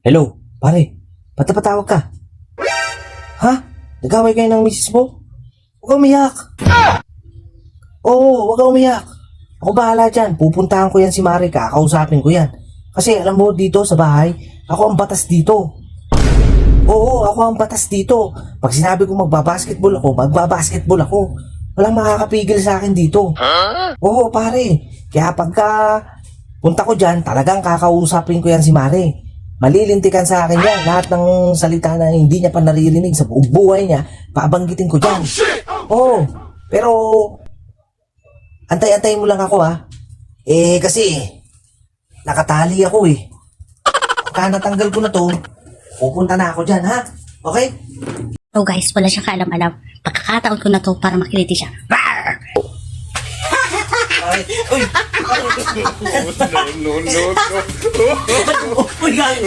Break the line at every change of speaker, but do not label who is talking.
Hello, pare. Ba't napatawag ka? Ha? Nag-away kayo ng misis mo? Huwag kang umiyak. Oo, huwag kang umiyak. Ako bahala dyan. Pupuntahan ko yan si Mari. Kakausapin ko yan. Kasi alam mo dito sa bahay, ako ang batas dito. Oo, ako ang batas dito. Pag sinabi ko magbabasketball ako, magbabasketball ako. Walang makakapigil sa akin dito. Oo, pare. Kaya pagka punta ko dyan, talagang kakausapin ko yan si Mari. Malilintikan sa akin yan. Lahat ng salita na hindi niya pa naririnig sa buong buhay niya, pabanggitin ko dyan. Oo, pero antay-antay mo lang ako ha. Kasi nakatali ako eh. Pagka natanggal ko na to, pupunta na ako dyan ha. Okay?
So guys, wala siyang kaalam-alam. Pagkakataon ko na to para makiliti siya. Rawr!
Ay, uy!
No, no, no, no.
Uy, gang!